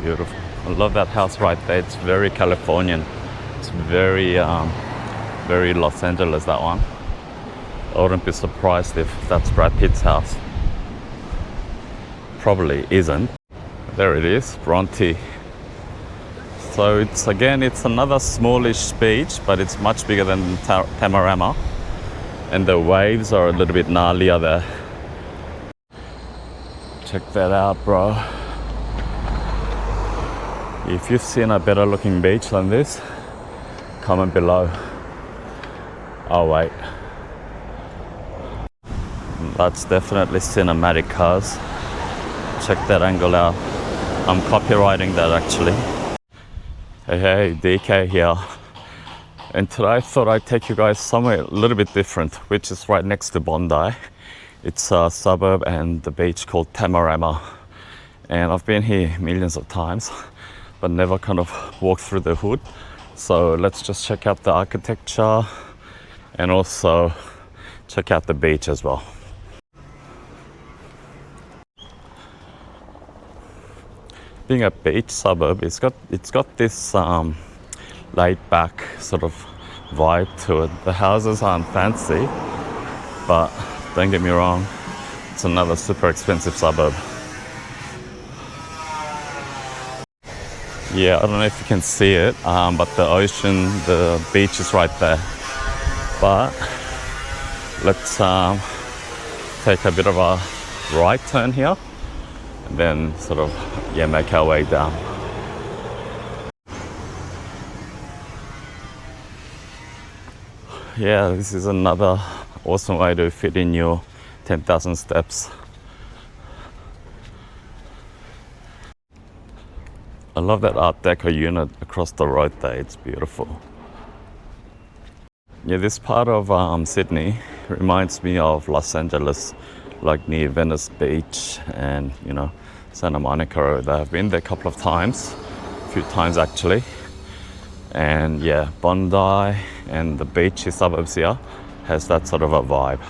Beautiful. I love that house right there. It's very Californian. It's very, very Los Angeles, that one. I wouldn't be surprised if that's Brad Pitt's house. Probably isn't. There it is, Bronte. So it's another smallish beach, but it's much bigger than Tamarama. And the waves are a little bit gnarlier there. Check that out, bro. If you've seen a better looking beach than this, comment below. Oh wait. That's definitely cinematic, cars. Check that angle out. I'm copywriting that actually. Hey, DK here. And today I thought I'd take you guys somewhere a little bit different, which is right next to Bondi. It's a suburb and the beach called Tamarama. And I've been here millions of times, but never kind of walked through the hood. So let's just check out the architecture and also check out the beach as well. Being a beach suburb, it's got this laid back sort of vibe to it. The houses aren't fancy, but don't get me wrong, it's another super expensive suburb. Yeah, I don't know if you can see it, but the ocean, the beach is right there. But let's take a bit of a right turn here and then sort of, yeah, make our way down. Yeah, this is another awesome way to fit in your 10,000 steps. I love that Art Deco unit across the road there, it's beautiful. Yeah, this part of Sydney reminds me of Los Angeles, like near Venice Beach and, you know, Santa Monica Road. I've been there a couple of times, a few times actually. And yeah, Bondi and the beachy suburbs here has that sort of a vibe.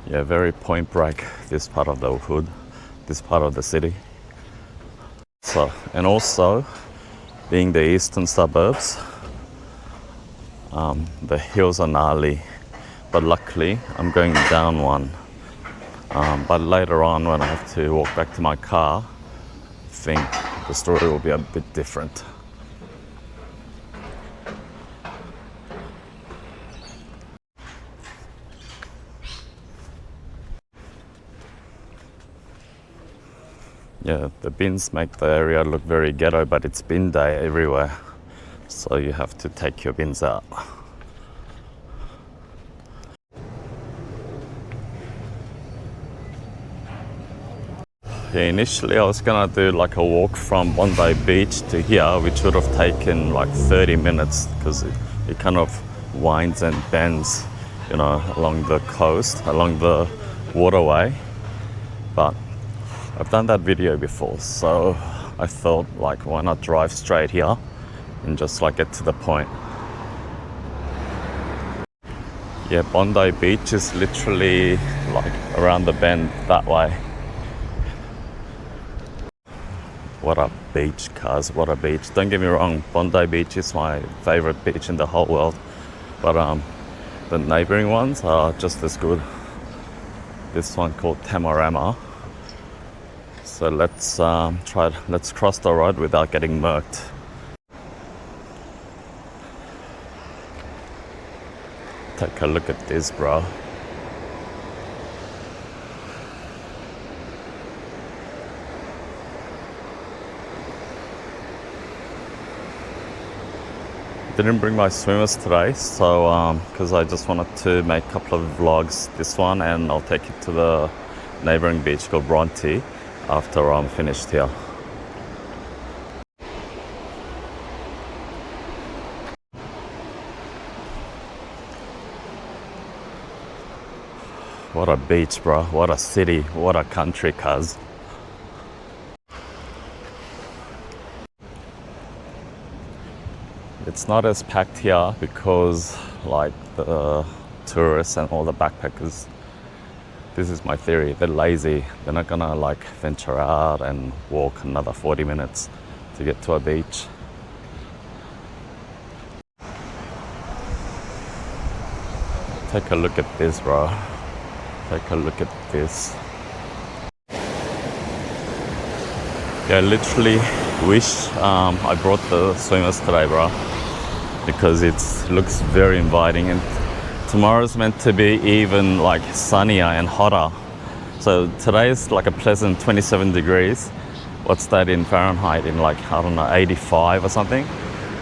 Yeah, very point break, this part of the hood, this part of the city. So, and also, being the eastern suburbs, the hills are gnarly, but luckily I'm going down one. But later on, when I have to walk back to my car, I think the story will be a bit different. Yeah, the bins make the area look very ghetto, but it's bin day everywhere, so you have to take your bins out. Yeah, initially I was gonna do like a walk from Bondi Beach to here, which would have taken like 30 minutes because it kind of winds and bends, you know, along the coast, along the waterway. But I've done that video before, so I thought, like, why not drive straight here and just like get to the point. Yeah, Bondi Beach is literally like around the bend that way. What a beach, cuz, what a beach. Don't get me wrong, Bondi Beach is my favorite beach in the whole world, but the neighboring ones are just as good. This one called Tamarama. So let's let's cross the road without getting murked. Take a look at this, bro. Didn't bring my swimmers today, so because I just wanted to make a couple of vlogs, this one, and I'll take it to the neighboring beach called Bronte after I'm finished here. What a beach, bro. What a city. What a country, cuz. It's not as packed here because like the tourists and all the backpackers This is my theory. They're lazy. They're not gonna like venture out and walk another 40 minutes to get to a beach. Take a look at this, bro. Take a look at this. Yeah, I literally wish I brought the swimmers today, bro, because it looks very inviting, and tomorrow's meant to be even like sunnier and hotter. So today is like a pleasant 27 degrees. What's that in Fahrenheit? In like, I don't know, 85 or something.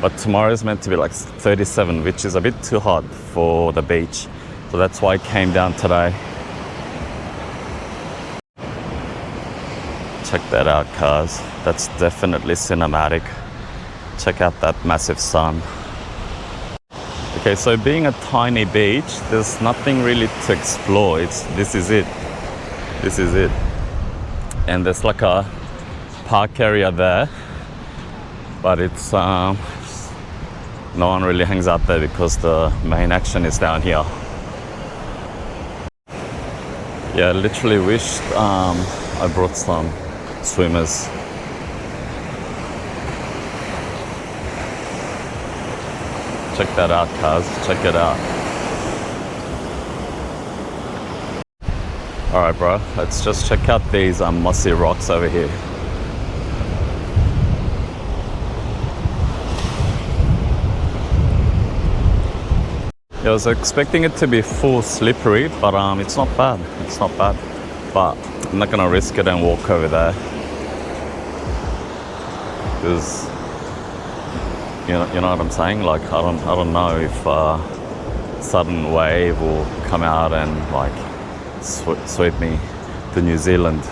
But tomorrow is meant to be like 37, which is a bit too hot for the beach. So that's why I came down today. Check that out, cuz. That's definitely cinematic. Check out that massive sun. Okay, so being a tiny beach, there's nothing really to explore. This is it. This is it. And there's like a park area there, but it's no one really hangs out there because the main action is down here. Yeah, I literally wished I brought some swimmers. Check that out, cuz. Check it out. Alright, bro. Let's just check out these mossy rocks over here. Yeah, I was expecting it to be full slippery, but it's not bad. It's not bad. But I'm not gonna risk it and walk over there. Because you know what I'm saying? Like I don't know if a sudden wave will come out and like sweep me to New Zealand.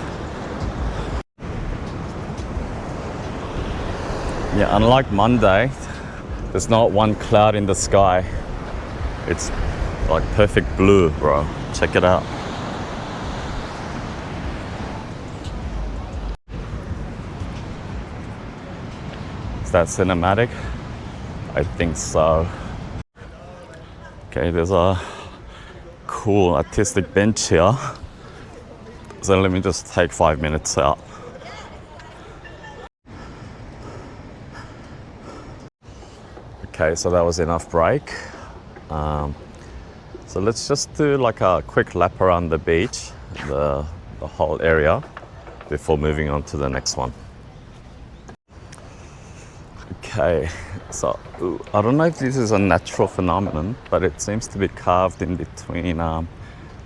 Yeah, unlike Monday, there's not one cloud in the sky. It's like perfect blue, bro. Check it out. Is that cinematic? I think so. Okay, there's a cool artistic bench here. So let me just take 5 minutes out. Okay, so that was enough break. So let's just do like a quick lap around the beach, the whole area, before moving on to the next one. Okay, so I don't know if this is a natural phenomenon, but it seems to be carved in between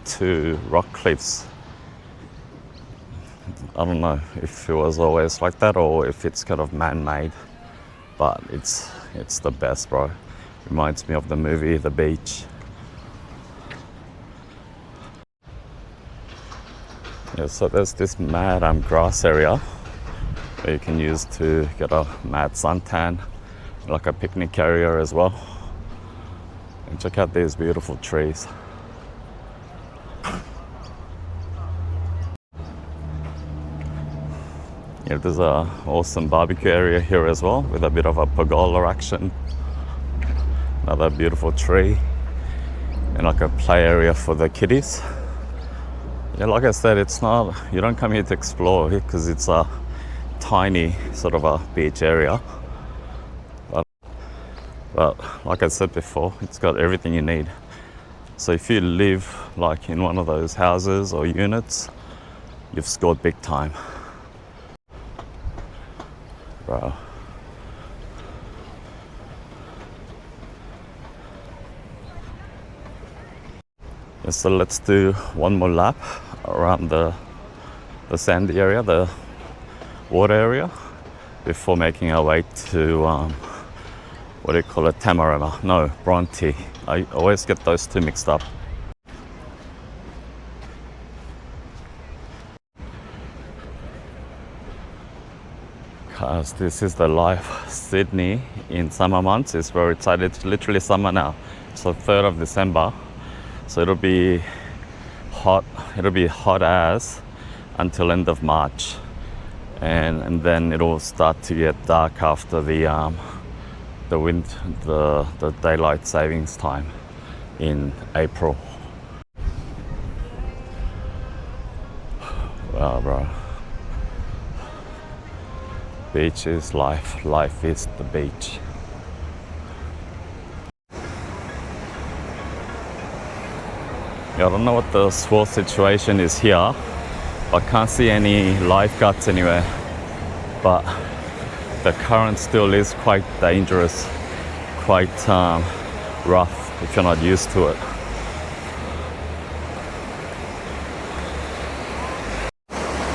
two rock cliffs. I don't know if it was always like that or if it's kind of man-made, but it's the best, bro. Reminds me of the movie The Beach. Yeah, so there's this mad grass area where you can use to get a mad suntan, like a picnic area as well. And check out these beautiful trees. Yeah, there's a awesome barbecue area here as well with a bit of a pergola action. Another beautiful tree and like a play area for the kiddies. Yeah, like I said, it's not, you don't come here to explore because it's a tiny sort of a beach area. But like I said before, it's got everything you need. So if you live like in one of those houses or units, you've scored big time. Bro. Yeah, so let's do one more lap around the sandy area, the water area, before making our way to what do you call it, Tamarama? No, Bronte. I always get those two mixed up. Cause this is the life Sydney in summer months. It's very excited. It's literally summer now. It's the 3rd of December. So it'll be hot. It'll be hot as until end of March, and then it'll start to get dark after the daylight savings time in April. Wow, bro. Beach is life. Life is the beach. Yeah, I don't know what the swell situation is here. I can't see any lifeguards anywhere. But the current still is quite dangerous, quite rough if you're not used to it.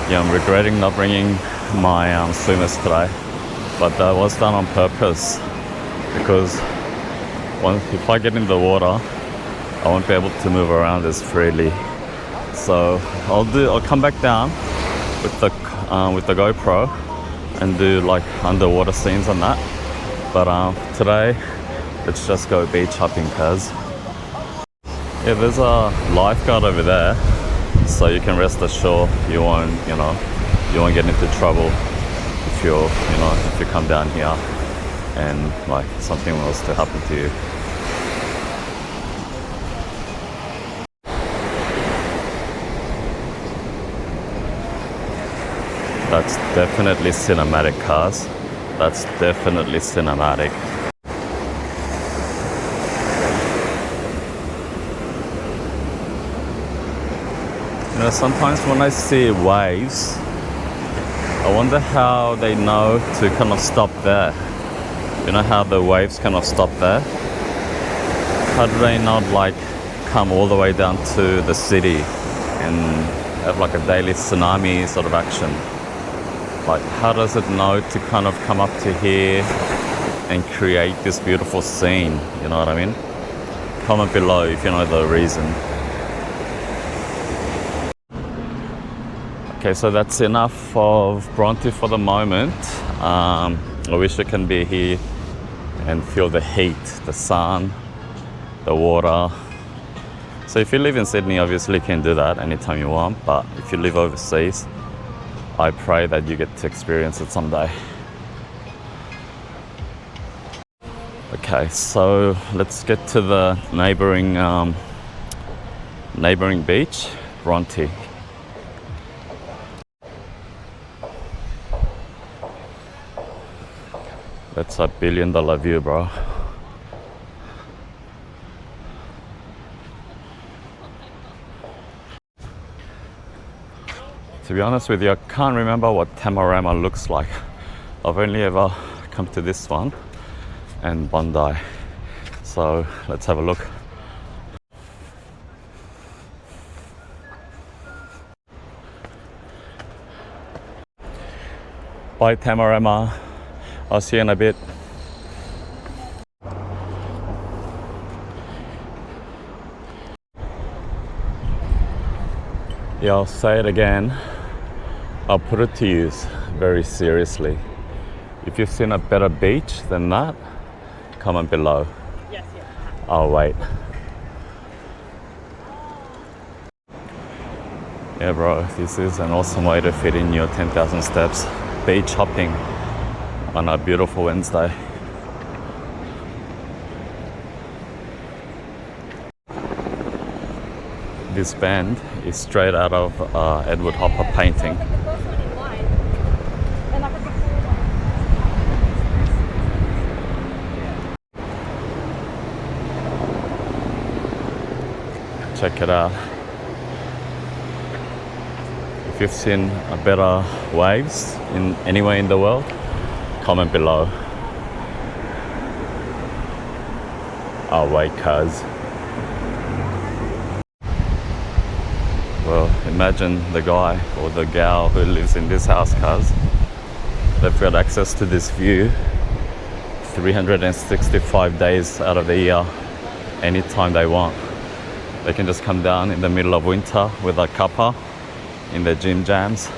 Yeah, I'm regretting not bringing my swimmers today, but that was done on purpose because if I get in the water, I won't be able to move around as freely. So I'll come back down with the GoPro and do like underwater scenes on that. But today, let's just go beach hopping, cuz. Yeah, there's a lifeguard over there, so you can rest assured you won't get into trouble if you come down here and like something was to happen to you. That's definitely cinematic, cars. That's definitely cinematic. You know, sometimes when I see waves, I wonder how they know to kind of stop there. You know how the waves kind of stop there? How do they not like come all the way down to the city and have like a daily tsunami sort of action? Like, how does it know to kind of come up to here and create this beautiful scene? You know what I mean? Comment below if you know the reason. Okay, so that's enough of Bronte for the moment. I wish I can be here and feel the heat, the sun, the water. So if you live in Sydney, obviously you can do that anytime you want. But if you live overseas, I pray that you get to experience it someday. Okay, so let's get to the neighboring beach, Bronte. That's a $1 billion view, bro. To be honest with you, I can't remember what Tamarama looks like. I've only ever come to this one and Bondi. So let's have a look. Bye Tamarama. I'll see you in a bit. Yeah, I'll say it again. I'll put it to use very seriously. If you've seen a better beach than that, comment below. Yes, yes. I'll wait. Yeah, bro, this is an awesome way to fit in your 10,000 steps. Beach hopping on a beautiful Wednesday. This band is straight out of Edward Hopper painting. Check it out. If you've seen a better waves in anywhere in the world, comment below. I'll wait, cuz. Well, imagine the guy or the gal who lives in this house, cuz. They've got access to this view 365 days out of the year, anytime they want. They can just come down in the middle of winter with a cuppa in their gym jams.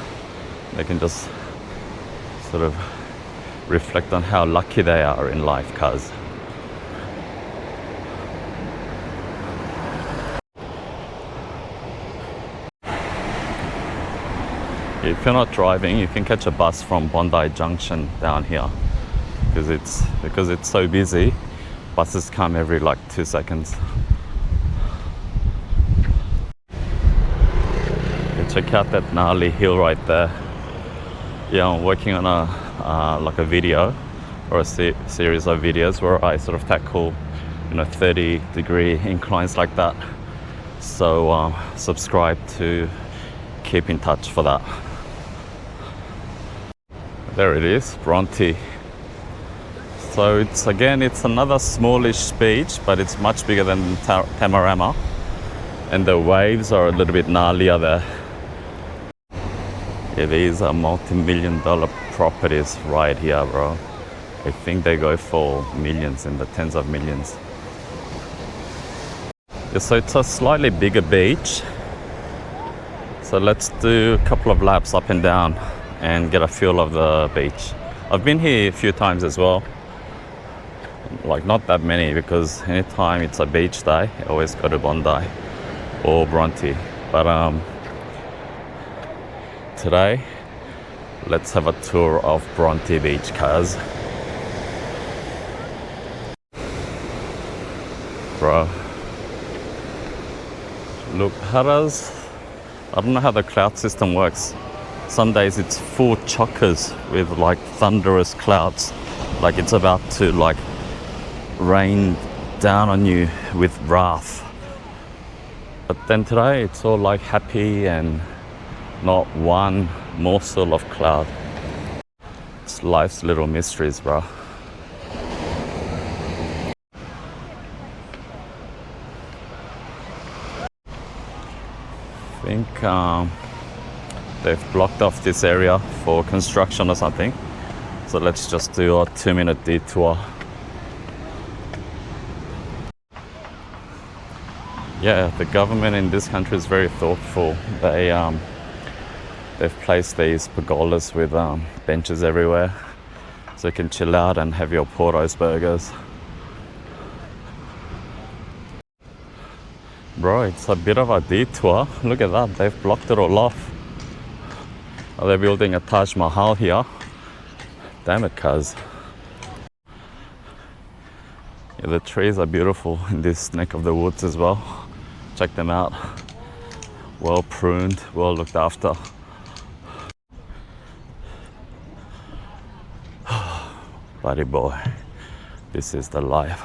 They can just sort of reflect on how lucky they are in life, cuz. If you're not driving, you can catch a bus from Bondi Junction down here because it's so busy. Buses come every like 2 seconds. check out that gnarly hill right there. Yeah, I'm working on a like a video or a series of videos where I sort of tackle 30-degree inclines like that. So subscribe to keep in touch for that. There it is, Bronte. So it's another smallish beach, but it's much bigger than Tamarama, and the waves are a little bit gnarlier there. Yeah, these are multi-million-dollar properties right here, bro. I think they go for millions, in the tens of millions. Yeah, so it's a slightly bigger beach. So let's do a couple of laps up and down and get a feel of the beach. I've been here a few times as well. Like not that many, because anytime it's a beach day, I always go to Bondi or Bronte. But today, let's have a tour of Bronte Beach, cuz. Bro, look, I don't know how the cloud system works. Some days it's full chockers with like thunderous clouds, like it's about to like rain down on you with wrath. But then today it's all like happy and not one morsel of cloud. It's life's little mysteries, bro. I think they've blocked off this area for construction or something. So let's just do a 2-minute detour. Yeah, the government in this country is very thoughtful. They've placed these pergolas with benches everywhere, so you can chill out and have your Porto's burgers. Bro, it's a bit of a detour. Look at that, they've blocked it all off. Are they building a Taj Mahal here? Damn it, cuz. Yeah, the trees are beautiful in this neck of the woods as well. Check them out. Well pruned, well looked after. Buddy boy, this is the life.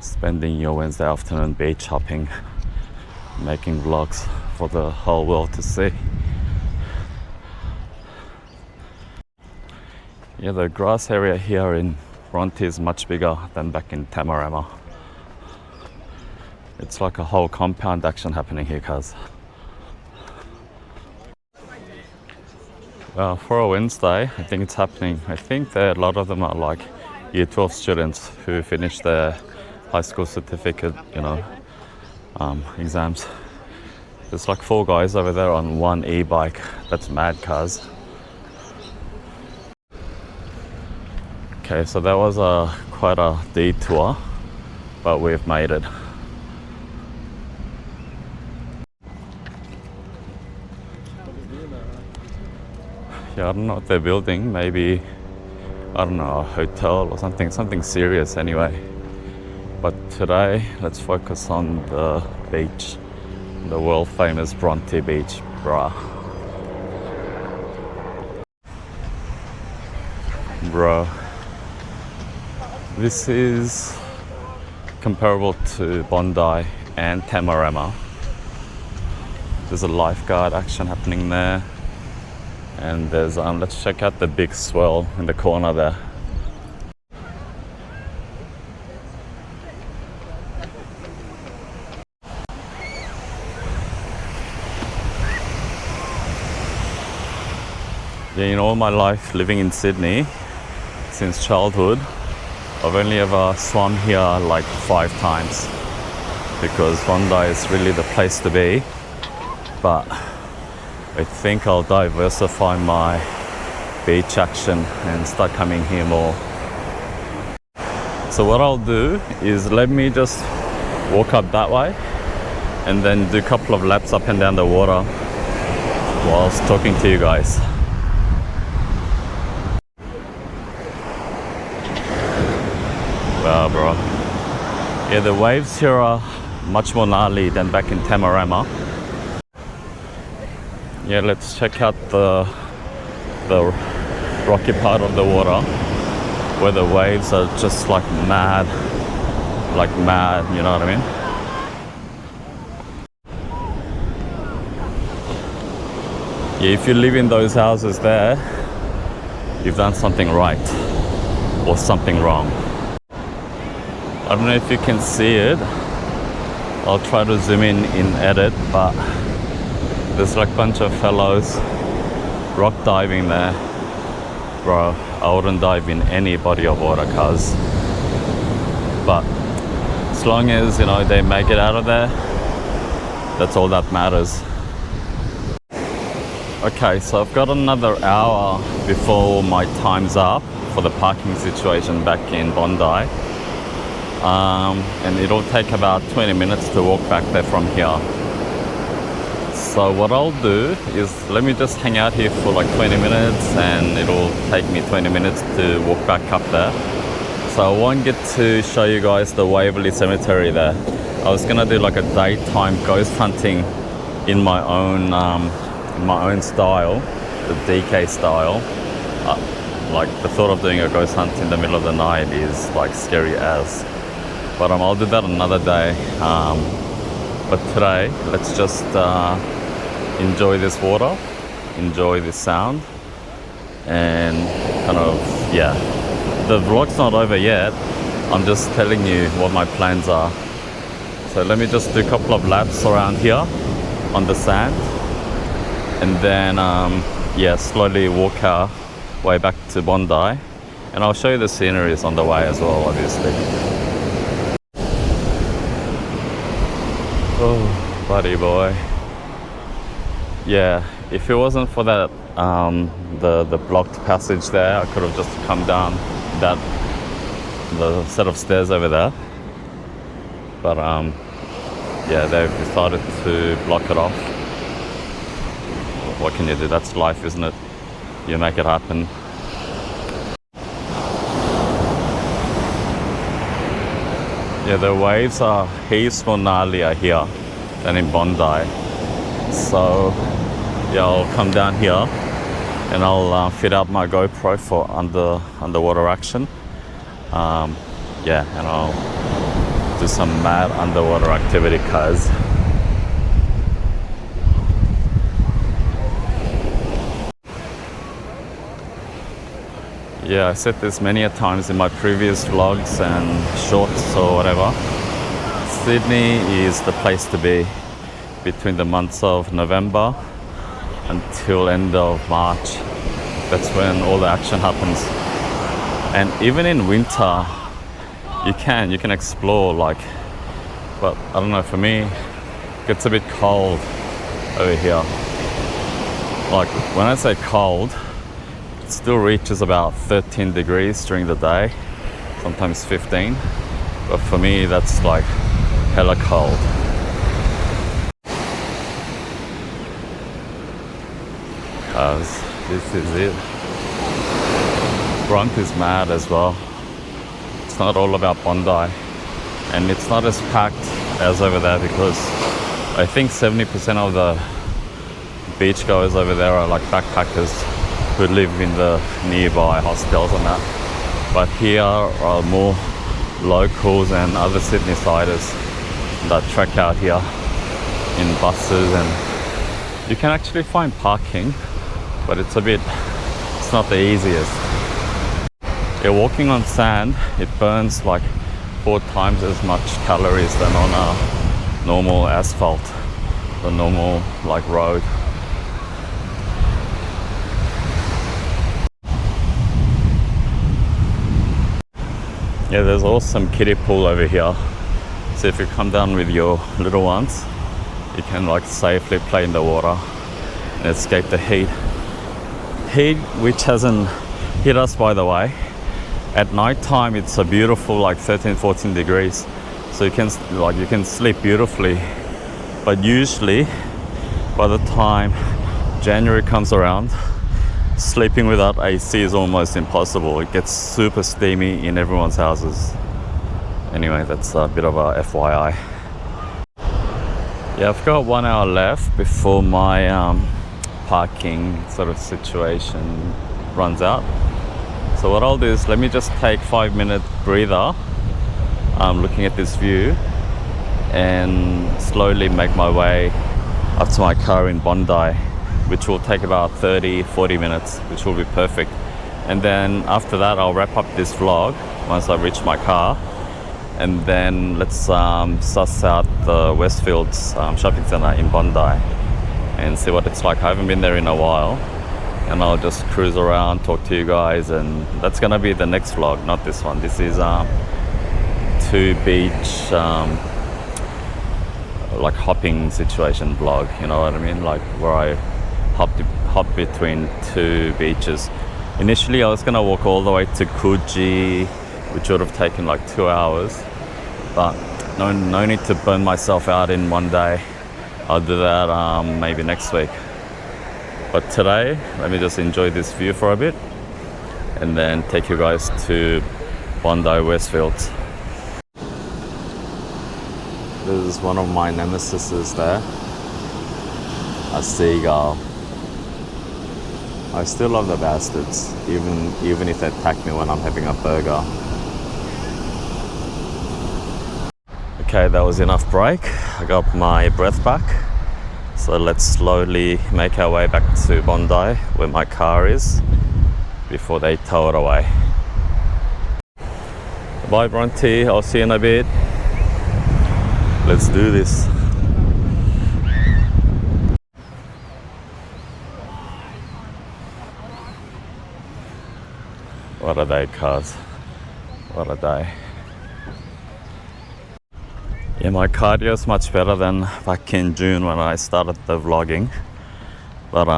Spending your Wednesday afternoon beach hopping, making vlogs for the whole world to see. Yeah, the grass area here in Bronte is much bigger than back in Tamarama. It's like a whole compound action happening here, cuz. Well, for a Wednesday, I think it's happening. I think that a lot of them are like Year 12 students who finished their high school certificate, exams. There's like 4 guys over there on one e-bike. That's mad, cuz. Okay, so that was quite a detour, but we've made it. Yeah, I don't know what they're building. Maybe, I don't know, a hotel or something serious anyway. But today, let's focus on the beach, the world famous Bronte Beach, bruh. Bro, this is comparable to Bondi and Tamarama. There's a lifeguard action happening there. And there's, let's check out the big swell in the corner there. Yeah, all my life living in Sydney, since childhood, I've only ever swum here like 5 times, because Bondi is really the place to be. But I think I'll diversify my beach action and start coming here more. So what I'll do is let me just walk up that way and then do a couple of laps up and down the water whilst talking to you guys. Wow, bro. Yeah, the waves here are much more gnarly than back in Tamarama. Yeah, let's check out the rocky part of the water where the waves are just like mad, you know what I mean? Yeah, if you live in those houses there, you've done something right or something wrong. I don't know if you can see it. I'll try to zoom in edit, but there's like a bunch of fellows rock diving there. Bro, I wouldn't dive in any body of water, cuz. But as long as, you know, they make it out of there, that's all that matters. Okay, so I've got another hour before my time's up for the parking situation back in Bondi. And it'll take about 20 minutes to walk back there from here. So what I'll do is let me just hang out here for like 20 minutes and it'll take me 20 minutes to walk back up there. So I won't get to show you guys the Waverley Cemetery there. I was gonna do like a daytime ghost hunting in my own style, the DK style. Like the thought of doing a ghost hunt in the middle of the night is like scary as. But I'll do that another day. But today, let's just enjoy this water, enjoy this sound, and kind of, yeah. The vlog's not over yet. I'm just telling you what my plans are. So let me just do a couple of laps around here on the sand, and then yeah, slowly walk our way back to Bondi, and I'll show you the sceneries on the way as well, obviously. Oh, buddy boy. Yeah, if it wasn't for that the blocked passage there, I could have just come down the set of stairs over there. But yeah, they've decided to block it off. What can you do? That's life, isn't it? You make it happen. Yeah, the waves are heaps more gnarlier here than in Bondi. So yeah, I'll come down here and I'll fit out my GoPro for underwater action. Yeah, and I'll do some mad underwater activity, cuz. Yeah, I said this many a times in my previous vlogs and shorts or whatever. Sydney is the place to be between the months of November until end of March. That's when all the action happens. And even in winter, you can explore, like, but I don't know, for me, it gets a bit cold over here. Like, when I say cold, still reaches about 13 degrees during the day, sometimes 15, but for me that's like hella cold. Cause this is it. Bronte's mad as well. It's not all about Bondi, and it's not as packed as over there because I think 70% of the beachgoers over there are like backpackers who live in the nearby hostels and that. But here are more locals and other Sydney siders that trek out here in buses, and you can actually find parking, but it's not the easiest. You're walking on sand, it burns like 4 times as much calories than on a normal asphalt, the normal like road. Yeah, there's also some kiddie pool over here. So if you come down with your little ones, you can like safely play in the water and escape the heat. Heat which hasn't hit us, by the way. At night time it's a beautiful like 13-14 degrees. So you can sleep beautifully. But usually by the time January comes around, sleeping without AC is almost impossible. It gets super steamy in everyone's houses. Anyway, that's a bit of a FYI. Yeah, I've got 1 hour left before my parking sort of situation runs out. So what I'll do is let me just take 5-minute breather, looking at this view, and slowly make my way up to my car in Bondi, which will take about 30-40 minutes, which will be perfect. And then after that, I'll wrap up this vlog once I reach my car, and then let's suss out the Westfields shopping center in Bondi and see what it's like. I haven't been there in a while, and I'll just cruise around, talk to you guys, and that's gonna be the next vlog, not this one. This is to beach like hopping situation vlog, you know what I mean, like where I hop between two beaches. Initially I was gonna walk all the way to Coogee, which would have taken like 2 hours, but no need to burn myself out in one day. I'll do that maybe next week, but today let me just enjoy this view for a bit and then take you guys to Bondi Westfields. This is one of my nemesises there, a seagull. I still love the bastards, even if they attack me when I'm having a burger. Okay, that was enough break. I got my breath back. So let's slowly make our way back to Bondi, where my car is, before they tow it away. Bye Bronte, I'll see you in a bit. Let's do this. What a day, cuz. What a day. Yeah, my cardio is much better than back in June when I started the vlogging, but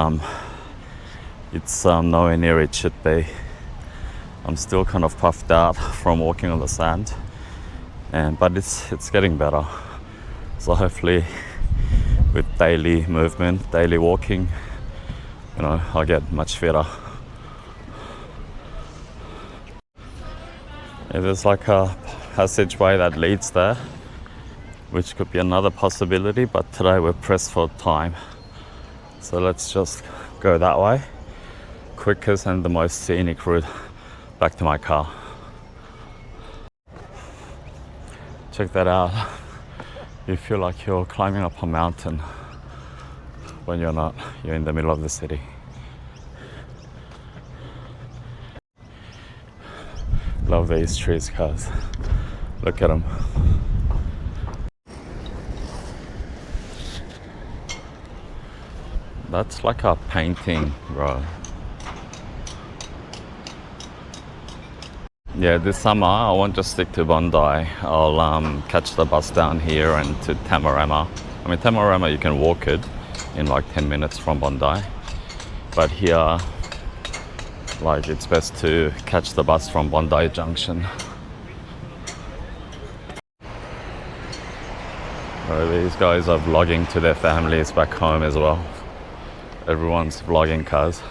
it's nowhere near it should be. I'm still kind of puffed out from walking on the sand, but it's getting better. So hopefully with daily movement, daily walking, you know, I'll get much fitter. Yeah, there's like a passageway that leads there, which could be another possibility, but today we're pressed for time. So let's just go that way. Quickest and the most scenic route back to my car. Check that out. You feel like you're climbing up a mountain when you're not. You're in the middle of the city. Love these trees, guys. Look at them. That's like a painting, bro. Yeah, this summer I won't just stick to Bondi. I'll catch the bus down here and to Tamarama. I mean, Tamarama you can walk it in like 10 minutes from Bondi, but here, like, it's best to catch the bus from Bondi Junction. These guys are vlogging to their families back home as well. Everyone's vlogging, cars.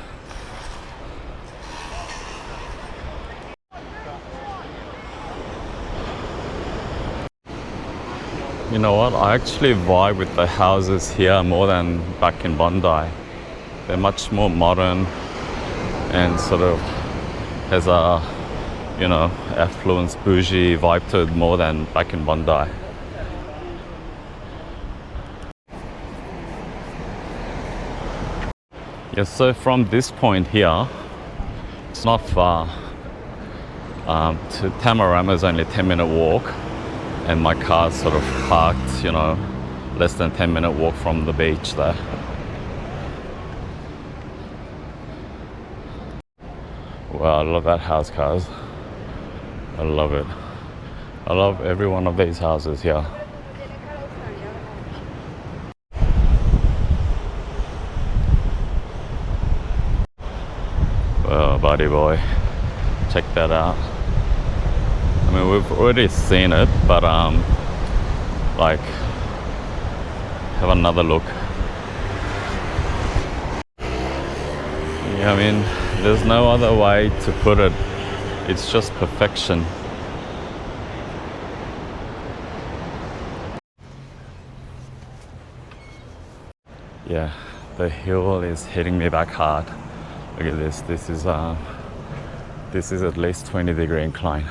You know what? I actually vibe with the houses here more than back in Bondi. They're much more modern and sort of has a, you know, affluence, bougie vibe to it more than back in Bondi. Yeah, so from this point here, it's not far. To Tamarama is only a 10-minute walk, and my car's sort of parked, you know, less than 10-minute walk from the beach there. Wow, I love that house, guys. I love it. I love every one of these houses here. Oh, buddy boy, check that out. I mean, we've already seen it, but like, have another look. Yeah, I mean, there's no other way to put it. It's just perfection. Yeah, The hill is hitting me back hard. Look at this. This is at least 20-degree incline.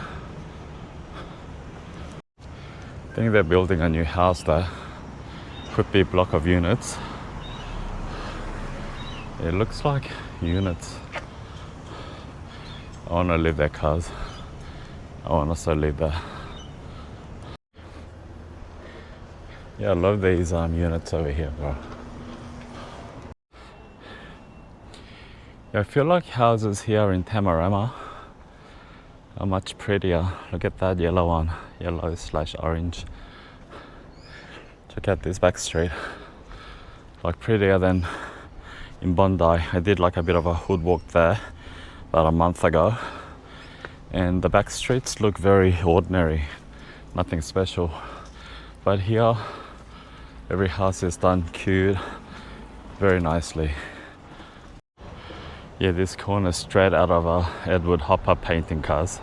I think they're building a new house there. Could be a block of units. It looks like units. I want to live there, cuz I want to also live there. Yeah, I love these units over here, bro. Yeah, I feel like houses here in Tamarama are much prettier. Look at that yellow one, yellow/orange. Check out this back street. Like prettier than in Bondi. I did like a bit of a hood walk there about a month ago, and the back streets look very ordinary, nothing special. But here, every house is done cute, very nicely. Yeah, this corner straight out of a Edward Hopper painting, cars.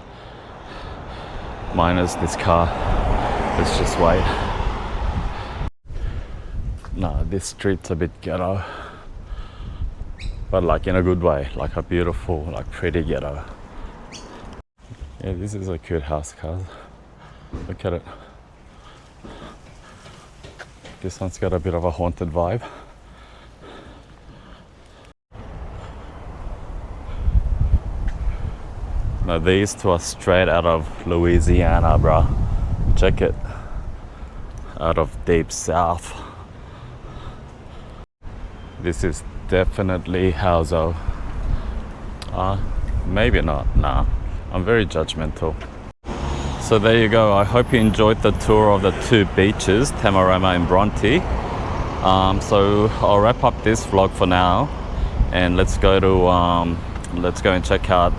Minus this car. Let's just wait. Nah, this street's a bit ghetto, but like in a good way, like a beautiful, like pretty ghetto. Yeah, this is a cute house, cars. Look at it. This one's got a bit of a haunted vibe. Now these two are straight out of Louisiana, bro. Check it. Out of deep south. This is definitely Hauzo. Maybe not. Nah, I'm very judgmental. So there you go. I hope you enjoyed the tour of the two beaches, Tamarama and Bronte. So I'll wrap up this vlog for now, and let's go and check out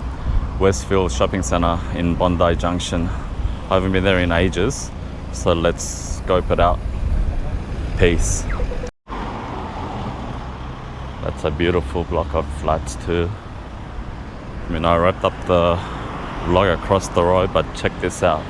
Westfield Shopping Centre in Bondi Junction. I haven't been there in ages, so let's scope it out. Peace. That's a beautiful block of flats too. I mean, I wrapped up the vlog across the road, but check this out.